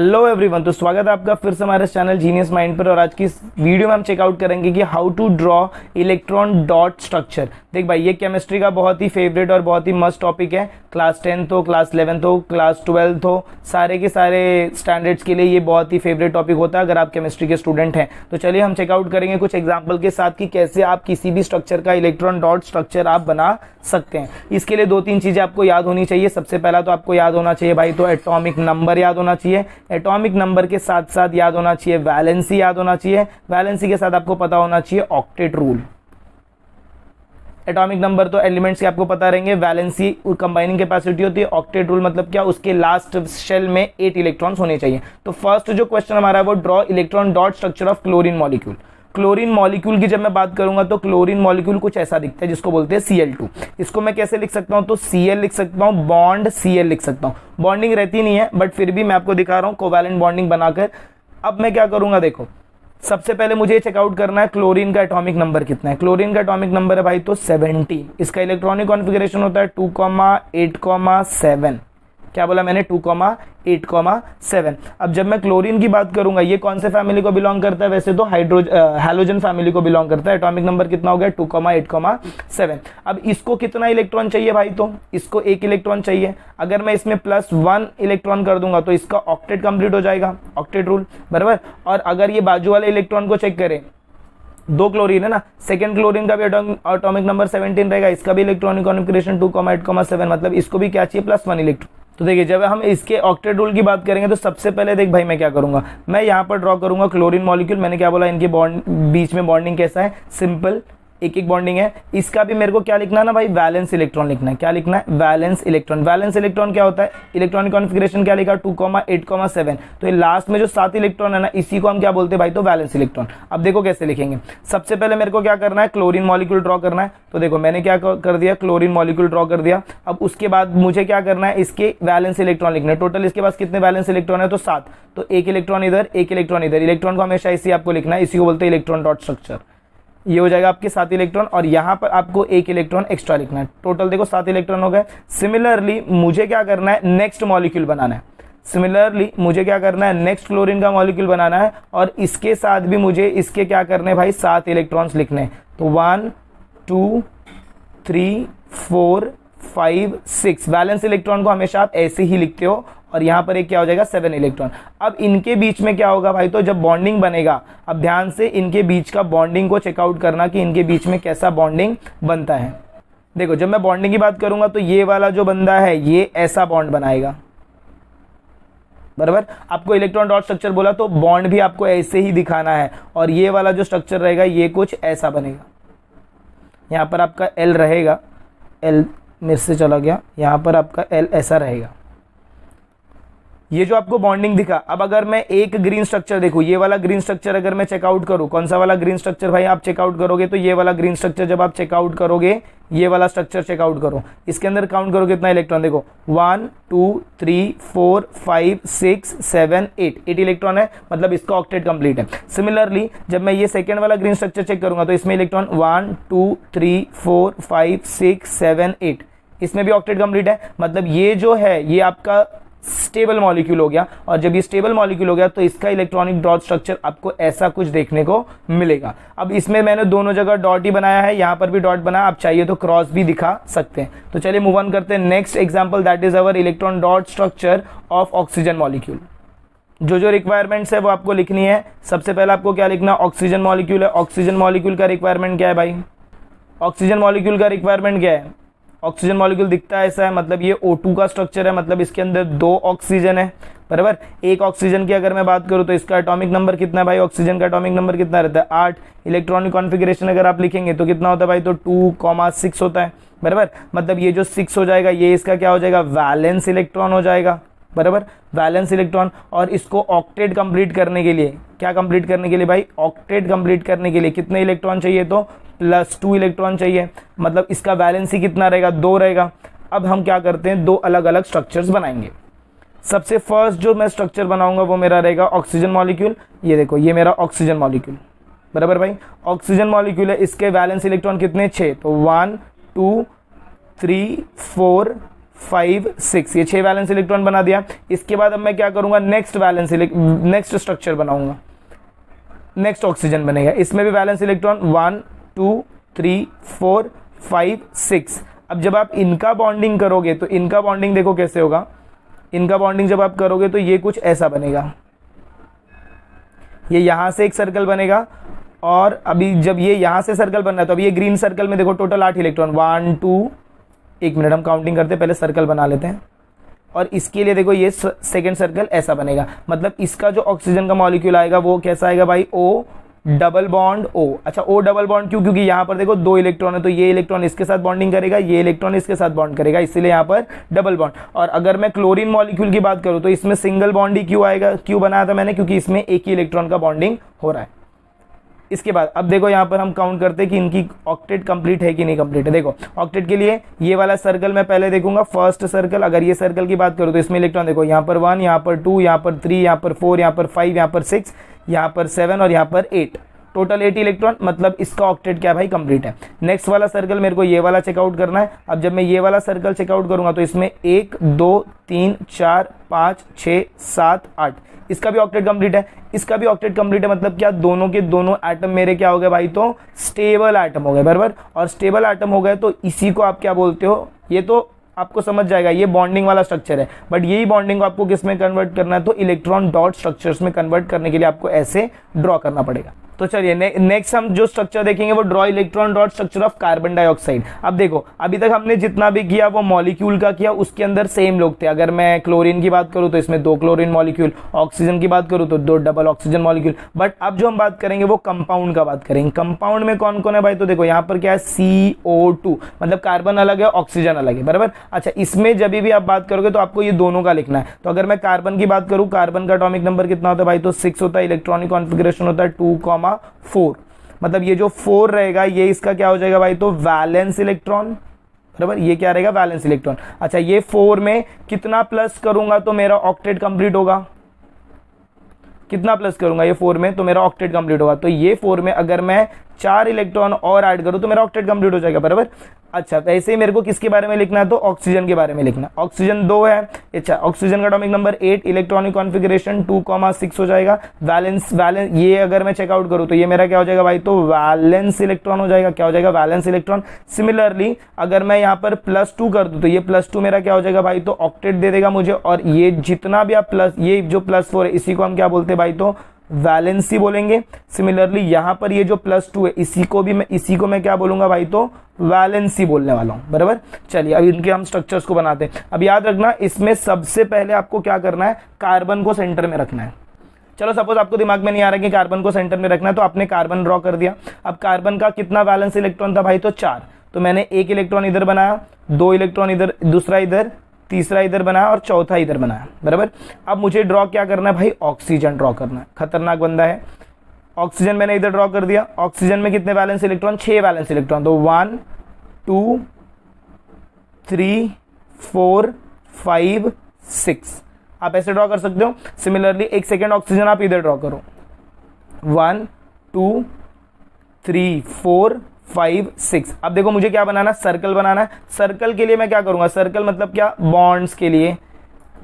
Hello everyone, तो स्वागत है आपका फिर से हमारे चैनल जीनियस माइंड पर। और आज की इस वीडियो में हम चेकआउट करेंगे कि how to draw electron dot structure. देख भाई, ये केमिस्ट्री का बहुत ही फेवरेट और बहुत ही मस्त टॉपिक है। क्लास 10th हो, क्लास 11th हो, क्लास 12th हो, सारे के सारे स्टैंडर्ड्स के लिए ये बहुत ही फेवरेट टॉपिक होता है अगर आप केमिस्ट्री के स्टूडेंट हैं। तो चलिए हम चेकआउट करेंगे कुछ एग्जाम्पल के साथ कि कैसे आप किसी भी स्ट्रक्चर का इलेक्ट्रॉन डॉट स्ट्रक्चर आप बना सकते हैं। इसके लिए दो तीन चीजें आपको याद होनी चाहिए। सबसे पहला तो आपको याद होना चाहिए भाई तो एटॉमिक नंबर याद होना चाहिए। एटॉमिक नंबर के साथ साथ याद होना चाहिए वैलेंसी याद होना चाहिए। वैलेंसी के साथ आपको पता होना चाहिए ऑक्टेट रूल। एटॉमिक नंबर तो एलिमेंट्स के आपको पता रहेंगे, वैलेंसी कंबाइनिंग कैपेसिटी होती है, ऑक्टेट रूल मतलब क्या, उसके लास्ट शेल में 8 इलेक्ट्रॉन्स होने चाहिए। तो फर्स्ट जो क्वेश्चन हमारा है वो draw electron dot structure of chlorine molecule. Chlorine molecule की जब मैं बात करूंगा तो क्लोरीन मॉलिक्यूल कुछ ऐसा दिखता है जिसको बोलते हैं Cl2। इसको मैं कैसे लिख सकता हूं, तो Cl लिख सकता हूं, बॉन्ड Cl लिख सकता हूं। बॉन्डिंग रहती नहीं है बट फिर भी मैं आपको दिखा रहा हूं कोवैलेंट बॉन्डिंग बनाकर। अब मैं क्या करूंगा, देखो सबसे पहले मुझे चेकआउट करना है क्लोरीन का एटॉमिक नंबर कितना है। क्लोरीन का एटॉमिक नंबर है भाई तो 70। इसका इलेक्ट्रॉनिक कॉन्फ़िगरेशन होता है 2,8,7। क्या बोला मैंने, 2,8,7। अब जब मैं क्लोरीन की बात करूंगा, ये कौन से फैमिली को बिलोंग करता है, वैसे तो हैलोजन फैमिली को बिलोंग करता है। एटॉमिक नंबर कितना हो गया, 2,8,7। अब इसको कितना इलेक्ट्रॉन चाहिए भाई, तो इसको 1 इलेक्ट्रॉन चाहिए। अगर मैं इसमें +1 इलेक्ट्रॉन कर दूंगा तो इसका ऑक्टेट कंप्लीट हो जाएगा, ऑक्टेट रूल बराबर। और अगर ये बाजू वाले इलेक्ट्रॉन को चेक करें, 2 क्लोरीन है ना, सेकंड क्लोरीन का भी एटॉमिक नंबर 17 रहेगा, इसका भी इलेक्ट्रॉनिक कॉन्फ़िगरेशन 2,8,7, मतलब इसको भी क्या चाहिए, +1 इलेक्ट्रॉन। तो देखिए जब हम इसके ऑक्टेट रूल की बात करेंगे तो सबसे पहले देख भाई मैं क्या करूंगा, मैं यहां पर ड्रॉ करूंगा क्लोरीन मॉलिक्यूल। मैंने क्या बोला, इनके बॉन्ड बीच में बॉन्डिंग कैसा है, सिंपल एक एक बॉन्डिंग है। इसका भी मेरे को क्या लिखना है ना भाई, वैलेंस इलेक्ट्रॉन लिखना है। क्या लिखना है, वैलेंस इलेक्ट्रॉन। वैलेंस इलेक्ट्रॉन क्या होता है, इलेक्ट्रॉनिक कॉन्फ़िगरेशन क्या लिखा, 2,8,7। तो ये लास्ट में जो 7 इलेक्ट्रॉन है ना, इसी को हम क्या बोलते हैं भाई, तो वैलेंस इलेक्ट्रॉन। अब देखो कैसे लिखेंगे। सबसे पहले मेरे को क्या करना है, क्लोरीन मॉलिक्यूल ड्रॉ करना है। तो देखो मैंने क्या कर दिया, क्लोरीन मॉलिक्यूल ड्रॉ कर दिया। अब उसके बाद मुझे क्या करना है, इसके वैलेंस इलेक्ट्रॉन लिखना है। टोटल इसके पास कितने वैलेंस इलेक्ट्रॉन है, तो 7। तो 1 इलेक्ट्रॉन इधर, 1 इलेक्ट्रॉन इधर। इलेक्ट्रॉन को हमेशा इसी आपको लिखना है, इसी को बोलते हैं इलेक्ट्रॉन डॉट स्ट्रक्चर। ये हो जाएगा आपके 7 इलेक्ट्रॉन और यहां पर आपको 1 इलेक्ट्रॉन एक्स्ट्रा लिखना है। टोटल देखो 7 इलेक्ट्रॉन हो गए। सिमिलरली मुझे क्या करना है, नेक्स्ट मॉलिक्यूल बनाना है। सिमिलरली मुझे क्या करना है, नेक्स्ट क्लोरीन का मॉलिक्यूल बनाना है और इसके साथ भी मुझे इसके क्या करने हैं भाई, 7 इलेक्ट्रॉन्स लिखने हैं। तो 1 2 3 4 5 6 वैलेंस इलेक्ट्रॉन को हमेशा आप ऐसे ही लिखते हो और यहां पर एक क्या हो जाएगा, 7 इलेक्ट्रॉन। अब इनके बीच में क्या होगा भाई, तो जब बॉन्डिंग बनेगा, अब ध्यान से इनके बीच का बॉन्डिंग को चेकआउट करना कि इनके बीच में कैसा बॉन्डिंग बनता है। देखो जब मैं बॉन्डिंग की बात करूंगा तो ये वाला जो बंदा है ये ऐसा बॉन्ड बनाएगा बराबर। आपको इलेक्ट्रॉन डॉट स्ट्रक्चर बोला तो बॉन्ड भी आपको ऐसे ही दिखाना है और ये वाला जो स्ट्रक्चर रहेगा ये कुछ ऐसा बनेगा। यहां पर आपका L रहेगा, L मेरे से चला गया, यहां पर आपका L ऐसा रहेगा। ये जो आपको बॉन्डिंग दिखा। अब अगर मैं एक ग्रीन स्ट्रक्चर देखूं, ये वाला ग्रीन स्ट्रक्चर अगर मैं चेकआउट करूं, कौन सा वाला ग्रीन स्ट्रक्चर भाई आप चेकआउट करोगे, तो ये वाला ग्रीन स्ट्रक्चर जब आप चेकआउट करोगे, ये वाला स्ट्रक्चर चेकआउट करो, इसके अंदर काउंट करो कितना इलेक्ट्रॉन, देखो 1 2 3 4 5 6 7 8 इलेक्ट्रॉन है, मतलब इसका ऑक्टेट कंप्लीट है। सिमिलरली जब मैं ये सेकेंड वाला ग्रीन स्ट्रक्चर चेक करूंगा तो इसमें इलेक्ट्रॉन 1 2 3 4 5 6 7 8, इसमें भी ऑक्टेट कंप्लीट है। मतलब ये जो है ये आपका स्टेबल मॉलिक्यूल हो गया और जब ये स्टेबल मॉलिक्यूल हो गया तो इसका इलेक्ट्रॉनिक डॉट स्ट्रक्चर आपको ऐसा कुछ देखने को मिलेगा। अब इसमें मैंने दोनों जगह डॉट ही बनाया है, यहां पर भी डॉट बनाया, आप चाहिए तो क्रॉस भी दिखा सकते हैं। तो चलिए मूव ऑन करते हैं next example, that is our electron dot structure of oxygen molecule. जो रिक्वायरमेंट्स है वो आपको लिखनी है। सबसे पहले आपको क्या लिखना, ऑक्सीजन मॉलिक्यूल है। ऑक्सीजन मॉलिक्यूल का रिक्वायरमेंट क्या है भाई, ऑक्सीजन मॉलिक्यूल का रिक्वायरमेंट क्या है, ऑक्सीजन मॉलिक्यूल दिखता है ऐसा है, मतलब ये O2 का स्ट्रक्चर है, मतलब इसके अंदर 2 ऑक्सीजन है बराबर। एक ऑक्सीजन की अगर मैं बात करूं तो इसका एटॉमिक नंबर कितना है भाई, ऑक्सीजन का एटॉमिक नंबर कितना रहता है, 8। इलेक्ट्रॉनिक कॉन्फ़िगरेशन अगर आप लिखेंगे तो कितना होता है भाई, तो 2,6 होता है बराबर। मतलब ये जो 6 हो जाएगा ये इसका क्या हो जाएगा, वैलेंस इलेक्ट्रॉन हो जाएगा बराबर, वैलेंस इलेक्ट्रॉन। और इसको ऑक्टेट कंप्लीट करने के लिए, क्या कंप्लीट करने के लिए भाई, ऑक्टेट कंप्लीट करने के लिए कितने इलेक्ट्रॉन चाहिए, तो +2 इलेक्ट्रॉन चाहिए। मतलब इसका वैलेंसी कितना रहेगा, 2 रहेगा। अब हम क्या करते हैं, 2 अलग अलग स्ट्रक्चर्स बनाएंगे। सबसे फर्स्ट जो मैं स्ट्रक्चर बनाऊंगा वो मेरा रहेगा ऑक्सीजन मॉलिक्यूल। ये देखो ये मेरा ऑक्सीजन मॉलिक्यूल बराबर भाई, ऑक्सीजन मॉलिक्यूल है, इसके वैलेंस इलेक्ट्रॉन कितने, 6। तो 1 2 3 4 5 6, ये 6 वैलेंस इलेक्ट्रॉन बना दिया। इसके बाद अब मैं क्या करूंगा, नेक्स्ट स्ट्रक्चर बनाऊंगा, नेक्स्ट ऑक्सीजन बनेगा, इसमें भी वैलेंस इलेक्ट्रॉन 1 2 3 4 5 6। अब जब आप इनका बॉन्डिंग करोगे तो इनका बॉन्डिंग देखो कैसे होगा, इनका बॉन्डिंग जब आप करोगे तो ये कुछ ऐसा बनेगा, ये यहां से एक सर्कल बनेगा, और अभी जब ये यहां से सर्कल बन रहा है तो अभी ये ग्रीन सर्कल में देखो टोटल 8 इलेक्ट्रॉन, 1 2, एक मिनट हम काउंटिंग करते हैं, पहले सर्कल बना लेते हैं। और इसके लिए देखो ये सेकेंड सर्कल ऐसा बनेगा, मतलब इसका जो ऑक्सीजन का मॉलिक्यूल आएगा वो कैसा आएगा भाई, O डबल बॉन्ड O। अच्छा O डबल बॉन्ड क्यों, क्योंकि यहाँ पर देखो 2 इलेक्ट्रॉन है, तो ये इलेक्ट्रॉन इसके साथ बॉन्डिंग करेगा, ये इलेक्ट्रॉन इसके साथ बॉन्ड करेगा, इसीलिए यहाँ पर डबल बॉन्ड। और अगर मैं क्लोरीन मॉलिक्यूल की बात करूँ तो इसमें सिंगल बॉन्ड ही क्यों आएगा, क्यों बनाया था मैंने, क्योंकि इसमें एक ही इलेक्ट्रॉन का बॉन्डिंग हो रहा है। इसके बाद अब देखो यहाँ पर हम काउंट करते हैं कि इनकी ऑक्टेट कंप्लीट है कि नहीं कंप्लीट है। देखो ऑक्टेट के लिए ये वाला सर्कल मैं पहले देखूंगा, फर्स्ट सर्कल, अगर ये सर्कल की बात करूँ तो इसमें इलेक्ट्रॉन देखो यहाँ पर 1, यहाँ पर 2, यहाँ पर 3, यहाँ पर 4, यहाँ पर 5, यहाँ पर 6, यहाँ पर 7 और यहाँ पर 8, टोटल 8 इलेक्ट्रॉन, मतलब इसका ऑक्टेट क्या भाई कंप्लीट है। नेक्स्ट वाला सर्कल मेरे को ये वाला चेकआउट करना है। अब जब मैं ये वाला सर्कल चेकआउट करूंगा तो इसमें 1 2 3 4 5 6 7 8, इसका भी ऑक्टेट कंप्लीट है, इसका भी ऑक्टेट कंप्लीट है, मतलब क्या दोनों के दोनों एटम मेरे क्या हो गए भाई, तो स्टेबल एटम हो गए, बराबर। और स्टेबल एटम हो गए तो इसी को आप क्या बोलते हो, ये तो आपको समझ जाएगा, ये बॉन्डिंग वाला स्ट्रक्चर है, बट यही बॉन्डिंग को आपको किस में कन्वर्ट करना है, तो इलेक्ट्रॉन डॉट स्ट्रक्चर्स में कन्वर्ट करने के लिए आपको ऐसे ड्रॉ करना पड़ेगा। तो चलिए नेक्स्ट हम जो स्ट्रक्चर देखेंगे वो draw electron dot structure of carbon dioxide. अब देखो अभी तक हमने जितना भी किया वो मॉलिक्यूल का किया, उसके अंदर सेम लोग थे। अगर मैं क्लोरीन की बात करूं तो इसमें 2 क्लोरीन मॉलिक्यूल, ऑक्सीजन की बात करूं तो 2 डबल ऑक्सीजन मॉलिक्यूल। बट अब जो हम बात करेंगे वो कंपाउंड का बात करेंगे। कंपाउंड में कौन कौन है भाई, तो देखो यहाँ पर क्या है, CO2, मतलब कार्बन अलग है ऑक्सीजन अलग है, बराबर। अच्छा इसमें जब भी आप बात करोगे तो आपको ये दोनों का लिखना है। तो अगर मैं कार्बन की बात करूं, कार्बन का एटॉमिक नंबर कितना होता है भाई, तो 6 होता है, इलेक्ट्रॉनिक कॉन्फिगरेशन होता है 2,4, मतलब ये जो 4 रहेगा ये इसका क्या हो जाएगा भाई, तो वैलेंस इलेक्ट्रॉन, बराबर। ये क्या रहेगा, वैलेंस इलेक्ट्रॉन। अच्छा ये 4 में कितना प्लस करूंगा तो मेरा ऑक्टेट कंप्लीट होगा, कितना प्लस करूंगा ये 4 में तो मेरा ऑक्टेट कंप्लीट होगा। तो ये 4 में अगर मैं 4 इलेक्ट्रॉन और ऐड करूं तो मेरा ऑक्टेट कंप्लीट हो जाएगा, बराबर। अच्छा वैसे ही मेरे को किसके बारे में लिखना है, तो ऑक्सीजन के बारे में लिखना। ऑक्सीजन 2 है, अच्छा ऑक्सीजन का एटॉमिक नंबर 8, इलेक्ट्रॉनिक कॉन्फिगरेशन 2,6 हो जाएगा। वैलेंस ये अगर मैं चेकआउट करूं तो ये मेरा क्या हो जाएगा भाई, तो वैलेंस इलेक्ट्रॉन हो जाएगा। क्या हो जाएगा, वैलेंस इलेक्ट्रॉन। सिमिलरली अगर मैं यहाँ पर +2 कर दूं तो ये +2 मेरा क्या हो जाएगा भाई, तो ऑक्टेट दे देगा मुझे। और ये जितना भी आप ये जो +4 है इसी को हम क्या बोलते हैं भाई, तो वैलेंसी बोलेंगे। सिमिलरली यहां पर ये जो +2 है इसी को मैं क्या बोलूंगा भाई, तो वैलेंसी बोलने वाला हूं, बराबर। चलिए अब इनके हम स्ट्रक्चर्स को बनाते हैं। अब याद रखना इसमें सबसे पहले आपको क्या करना है, कार्बन को सेंटर में रखना है। चलो सपोज आपको दिमाग में नहीं आ रहा कि कार्बन को सेंटर में रखना है, तो आपने कार्बन ड्रॉ कर दिया। अब कार्बन का कितना वैलेंस इलेक्ट्रॉन था भाई, तो 4, तो मैंने 1 इलेक्ट्रॉन इधर बनाया, 2 इलेक्ट्रॉन इधर, दूसरा इधर, तीसरा इधर बनाया और चौथा इधर बनाया, बराबर। अब मुझे ड्रॉ क्या करना है भाई, ऑक्सीजन ड्रॉ करना है। खतरनाक बंदा है। ऑक्सीजन मैंने इधर ड्रॉ कर दिया। ऑक्सीजन में कितने वैलेंस इलेक्ट्रॉन, 6 वैलेंस इलेक्ट्रॉन, तो 1 2 3 4 5 6 आप ऐसे ड्रॉ कर सकते हो। सिमिलरली एक सेकेंड ऑक्सीजन आप इधर ड्रॉ करो, 1 2 3 4 5 6। अब देखो मुझे क्या बनाना है, सर्कल बनाना है। सर्कल के लिए मैं क्या करूंगा, सर्कल मतलब क्या, बॉन्ड्स के लिए।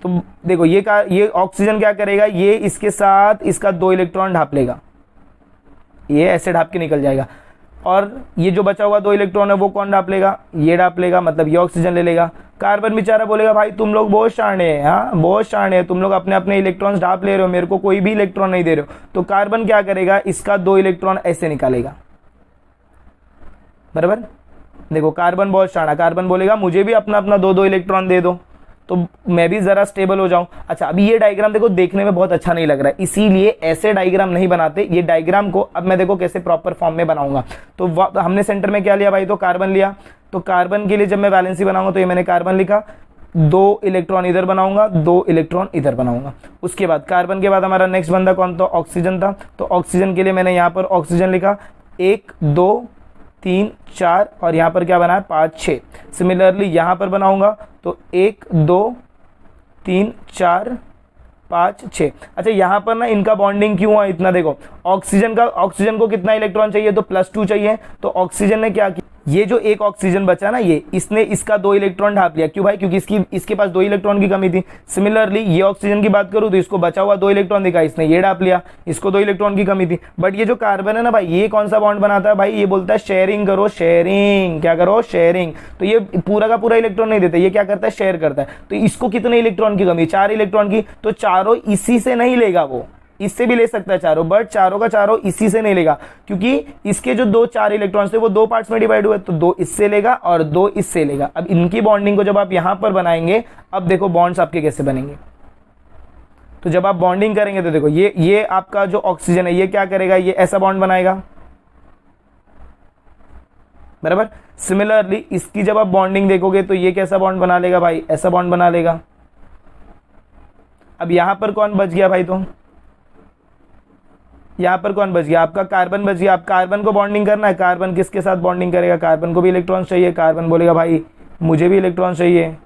तो देखो ये ऑक्सीजन क्या करेगा, ये इसके साथ इसका 2 इलेक्ट्रॉन ढाप लेगा, ये ऐसे ढाप के निकल जाएगा। और ये जो बचा हुआ 2 इलेक्ट्रॉन है वो कौन ढाप लेगा, ये ढाप लेगा, मतलब ये ऑक्सीजन ले लेगा। कार्बन बेचारा बोलेगा भाई तुम लोग बहुत शाणे हैं, हाँ बहुत शाणे हैं, तुम लोग अपने अपने इलेक्ट्रॉन्स ढाप ले रहे हो, मेरे को कोई भी इलेक्ट्रॉन नहीं दे रहे हो। तो कार्बन क्या करेगा, इसका 2 इलेक्ट्रॉन ऐसे निकालेगा, बराबर। देखो कार्बन बहुत शाना, कार्बन बोलेगा मुझे भी अपना अपना 2 इलेक्ट्रॉन दे दो तो मैं भी जरा स्टेबल हो जाऊं। अच्छा अभी ये डायग्राम देखो देखने में बहुत अच्छा नहीं लग रहा है, इसीलिए ऐसे डायग्राम नहीं बनाते। ये डायग्राम को अब मैं देखो कैसे प्रॉपर फॉर्म में बनाऊंगा। तो हमने सेंटर में क्या लिया भाई, तो कार्बन लिया। तो कार्बन के लिए जब मैं वैलेंसी बनाऊंगा तो ये मैंने कार्बन लिखा, 2 इलेक्ट्रॉन इधर बनाऊंगा, 2 इलेक्ट्रॉन इधर बनाऊंगा। उसके बाद कार्बन के बाद हमारा नेक्स्ट बंदा कौन था, ऑक्सीजन था। तो ऑक्सीजन के लिए मैंने यहाँ पर ऑक्सीजन लिखा, 1 2 3 4 और यहाँ पर क्या बना है 5 6। सिमिलरली यहाँ पर बनाऊंगा तो 1 2 3 4 5 6। अच्छा यहाँ पर ना इनका बॉन्डिंग क्यों हुआ इतना, देखो ऑक्सीजन को कितना इलेक्ट्रॉन चाहिए, तो +2 चाहिए। तो ऑक्सीजन ने क्या किया, ये जो एक ऑक्सीजन बचा ना, ये इसने इसका 2 इलेक्ट्रॉन ढाप लिया। क्यों भाई? क्योंकि इसके पास 2 इलेक्ट्रॉन की कमी थी। सिमिलरली ये ऑक्सीजन की बात करूं तो इसको बचा हुआ 2 इलेक्ट्रॉन दिखा, इसने ये ढाप लिया, इसको 2 इलेक्ट्रॉन की कमी थी। बट ये जो कार्बन है ना भाई, ये कौन सा बॉन्ड बनाता है भाई? ये बोलता है शेयरिंग करो, शेयरिंग। क्या करो? शेयरिंग। तो ये पूरा का पूरा इलेक्ट्रॉन नहीं देता, ये क्या करता है? शेयर करता है। तो इसको कितने इलेक्ट्रॉन की कमी? 4 इलेक्ट्रॉन की। तो चारों इसी से नहीं लेगा, वो इससे भी ले सकता है चारों, बट चारों का चारों इसी से नहीं लेगा, क्योंकि इसके जो 4 इलेक्ट्रॉन्स थे वो 2 पार्ट्स में डिवाइड हुए, तो 2 इससे लेगा और 2 इससे लेगा। अब इनकी बॉन्डिंग को जब आप यहां पर बनाएंगे, अब देखो बॉन्ड्स आपके कैसे बनेंगे। तो जब आप बॉन्डिंग करेंगे तो देखो ये आपका जो ऑक्सीजन है ये क्या करेगा? ये ऐसा बॉन्ड बनाएगा, बराबर। सिमिलरली इसकी जब आप बॉन्डिंग देखोगे तो ये कैसा बॉन्ड बना लेगा भाई? ऐसा बॉन्ड बना लेगा। अब यहां पर कौन बच गया भाई? तो यहां पर कौन बच गया? आपका कार्बन बच गया। आप कार्बन को बॉन्डिंग करना है, कार्बन किसके साथ बॉन्डिंग करेगा? कार्बन को भी इलेक्ट्रॉन चाहिए, कार्बन बोलेगा भाई मुझे भी इलेक्ट्रॉन चाहिए,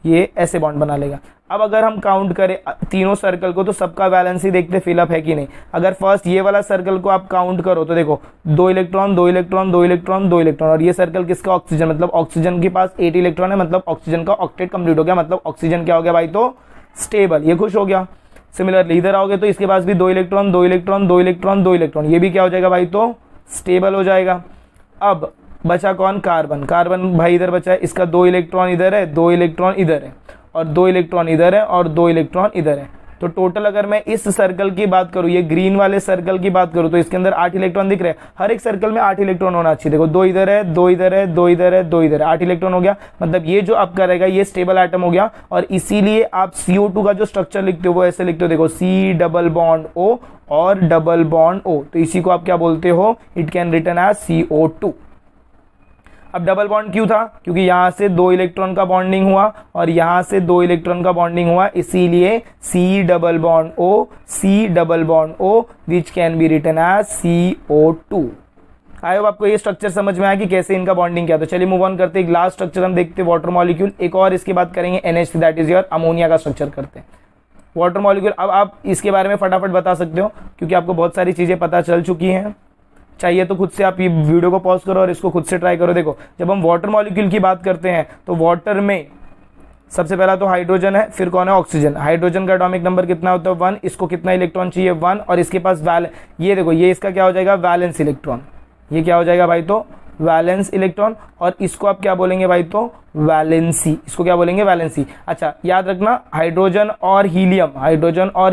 ये ऐसे बॉन्ड बना लेगा। अब अगर हम काउंट करें तीनों सर्कल को तो सबका वैलेंसी देखते फिलअप है कि नहीं। अगर फर्स्ट ये वाला सर्कल को आप काउंट करो तो देखो 2 इलेक्ट्रॉन 2 इलेक्ट्रॉन 2 इलेक्ट्रॉन 2 इलेक्ट्रॉन, और ये सर्कल किसका? ऑक्सीजन। मतलब ऑक्सीजन के पास 8 इलेक्ट्रॉन है, मतलब ऑक्सीजन का ऑक्टेट कंप्लीट हो गया, मतलब ऑक्सीजन क्या हो गया भाई? तो स्टेबल, ये खुश हो गया। सिमिलरली इधर आओगे तो इसके पास भी 2 इलेक्ट्रॉन 2 इलेक्ट्रॉन 2 इलेक्ट्रॉन 2 इलेक्ट्रॉन, ये भी क्या हो जाएगा भाई? तो स्टेबल हो जाएगा। अब बचा कौन? कार्बन। कार्बन भाई इधर बचा है, इसका 2 इलेक्ट्रॉन इधर है, 2 इलेक्ट्रॉन इधर है, और 2 इलेक्ट्रॉन इधर है, और 2 इलेक्ट्रॉन इधर है। तो टोटल अगर मैं इस सर्कल की बात करूं, ये ग्रीन वाले सर्कल की बात करूं, तो इसके अंदर 8 इलेक्ट्रॉन दिख रहे हैं। हर एक सर्कल में 8 इलेक्ट्रॉन होना चाहिए। देखो 2 इधर है, 2 इधर है, 2 इधर है, 2 इधर है, 8 इलेक्ट्रॉन हो गया। मतलब ये जो आपका रहेगा ये स्टेबल एटम हो गया, और इसीलिए आप CO2 का जो स्ट्रक्चर लिखते हो वो ऐसे लिखते हो, देखो C डबल बॉन्ड O और डबल बॉन्ड O। तो इसी को आप क्या बोलते हो? It can written as CO2। अब डबल बॉन्ड क्यों था? क्योंकि यहां से 2 इलेक्ट्रॉन का बॉन्डिंग हुआ और यहां से 2 इलेक्ट्रॉन का बॉन्डिंग हुआ, इसीलिए C double bond O, C double bond O which can be written as CO2। I hope आपको ये स्ट्रक्चर समझ में आया कि कैसे इनका बॉन्डिंग क्या। तो चलिए मूव ऑन करते हैं, एक लास्ट स्ट्रक्चर हम देखते हैं, वाटर मॉलिक्यूल। एक और इसके बाद करेंगे NH3, that is your ammonia का स्ट्रक्चर करते हैं। वाटर मॉलिक्यूल, अब आप इसके बारे में फटाफट बता सकते हो क्योंकि आपको बहुत सारी चीजें पता चल चुकी हैं। चाहिए तो खुद से आप ये वीडियो को पॉज करो और इसको खुद से ट्राई करो। देखो जब हम वाटर मॉलिक्यूल की बात करते हैं तो वाटर में सबसे पहला तो हाइड्रोजन है, फिर कौन है? ऑक्सीजन। हाइड्रोजन का एटॉमिक नंबर कितना होता है? 1। इसको कितना इलेक्ट्रॉन चाहिए? 1। और इसके पास ये देखो ये इसका क्या हो जाएगा? Valence electron. ये क्या हो जाएगा भाई? तो वैलेंस इलेक्ट्रॉन। और इसको आप क्या बोलेंगे भाई? तो वैलेंसी। इसको क्या बोलेंगे? वैलेंसी। अच्छा याद रखना, हाइड्रोजन और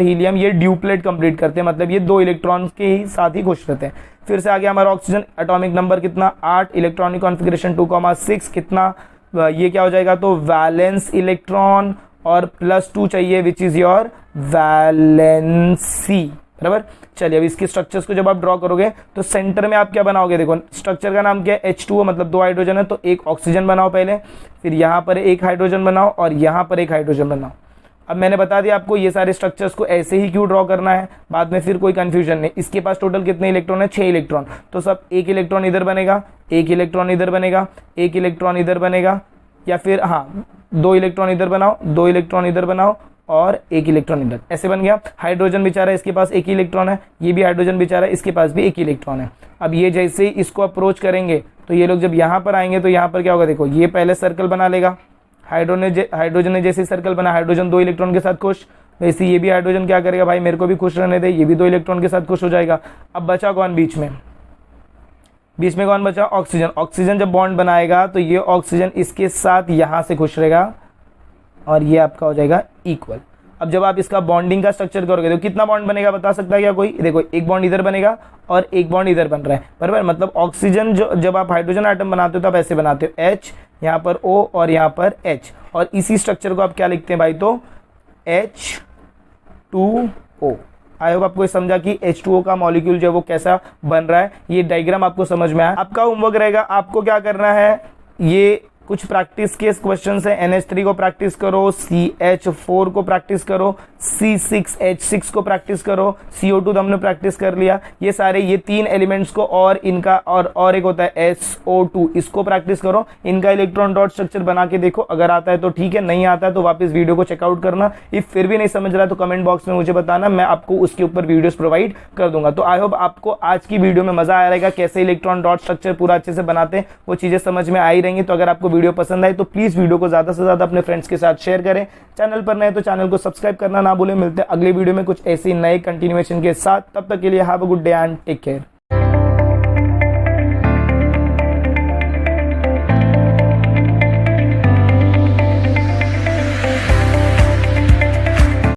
हीलियम ये ड्यूप्लेट कंप्लीट करते हैं, मतलब ये 2 इलेक्ट्रॉन के ही साथ ही खुश रहते हैं। फिर से आ गया हमारा ऑक्सीजन, एटॉमिक नंबर कितना? 8, इलेक्ट्रॉनिक कॉन्फ़िगरेशन 2,6, कितना? ये क्या हो जाएगा? तो वैलेंस इलेक्ट्रॉन, और +2 चाहिए विच इज योर वैलेंसी, बराबर। चलिए अब इसके स्ट्रक्चर्स को जब आप ड्रॉ करोगे तो सेंटर में आप क्या बनाओगे? देखो स्ट्रक्चर का नाम क्या है? H2O, मतलब 2 हाइड्रोजन है, तो एक ऑक्सीजन बनाओ पहले, फिर यहाँ पर एक हाइड्रोजन बनाओ और यहाँ पर एक हाइड्रोजन बनाओ। अब मैंने बता दिया आपको ये सारे स्ट्रक्चर्स को ऐसे ही क्यों ड्रॉ करना है, बाद में फिर कोई कंफ्यूजन नहीं। इसके पास टोटल कितने इलेक्ट्रॉन है? 6 इलेक्ट्रॉन। तो सब 1 इलेक्ट्रॉन इधर बनेगा, 1 इलेक्ट्रॉन इधर बनेगा, 1 इलेक्ट्रॉन इधर बनेगा, या फिर हाँ 2 इलेक्ट्रॉन इधर बनाओ, 2 इलेक्ट्रॉन इधर बनाओ और 1 इलेक्ट्रॉन इधर, ऐसे बन गया। हाइड्रोजन बेचारा इसके पास 1 इलेक्ट्रॉन है, ये भी हाइड्रोजन बेचारा इसके पास भी 1 इलेक्ट्रॉन है। अब ये जैसे ही इसको अप्रोच करेंगे तो ये लोग जब यहाँ पर आएंगे तो यहाँ पर क्या होगा? देखो ये पहले सर्कल बना लेगा, हाइड्रोजन ने जैसे सर्कल बना, हाइड्रोजन 2 इलेक्ट्रॉन के साथ खुश, वैसे ये भी हाइड्रोजन क्या करेगा भाई? मेरे को भी खुश रहने दे, ये भी 2 इलेक्ट्रॉन के साथ खुश हो जाएगा। अब बचा कौन बीच में? बीच में कौन बचा? ऑक्सीजन। ऑक्सीजन जब बॉन्ड बनाएगा तो ये ऑक्सीजन इसके साथ यहां से खुश रहेगा और ये आपका हो जाएगा इक्वल। अब जब आप इसका बॉन्डिंग का स्ट्रक्चर करोगे तो कितना बॉन्ड बनेगा बता सकता है क्या कोई? देखो एक बॉन्ड इधर बनेगा और एक बॉन्ड इधर बन रहा है, बराबर। मतलब ऑक्सीजन जो जब आप हाइड्रोजन आइटम बनाते हो तो आप ऐसे बनाते हो, H यहाँ पर O और यहाँ पर H, और इसी स्ट्रक्चर को आप क्या लिखते हैं भाई? तो H2O। आई होप आपको समझा कि H2O का मॉलिक्यूल जो है वो कैसा बन रहा है। ये डायग्राम आपको समझ में आया। आपका होमवर्क रहेगा, आपको क्या करना है, ये कुछ प्रैक्टिस के क्वेश्चन है, NH3 को प्रैक्टिस करो, CH4 को प्रैक्टिस करो, C6H6 को प्रैक्टिस करो, CO2 तो हमने प्रैक्टिस कर लिया। ये सारे ये 3 एलिमेंट्स को और इनका और एक होता है SO2, इसको प्रैक्टिस करो। इनका इलेक्ट्रॉन डॉट स्ट्रक्चर बना के देखो, अगर आता है तो ठीक है, नहीं आता है तो वापस वीडियो को चेकआउट करना। इफ फिर भी नहीं समझ रहा तो कमेंट बॉक्स में मुझे बताना, मैं आपको उसके ऊपर वीडियोस प्रोवाइड कर दूंगा। तो आई होप आपको आज की वीडियो में मजा आया रहेगा, कैसे इलेक्ट्रॉन डॉट स्ट्रक्चर पूरा अच्छे से बनाते हैं वो चीजें समझ में आई रहेंगी। तो अगर आपको वीडियो पसंद आए तो प्लीज वीडियो को ज्यादा से ज्यादा अपने फ्रेंड्स के साथ शेयर करें। चैनल पर नए तो चैनल को सब्सक्राइब करना ना भूलें। मिलते हैं अगले वीडियो में कुछ ऐसी नए कंटिन्यूएशन के साथ, तब तक के लिए have a good day and take care.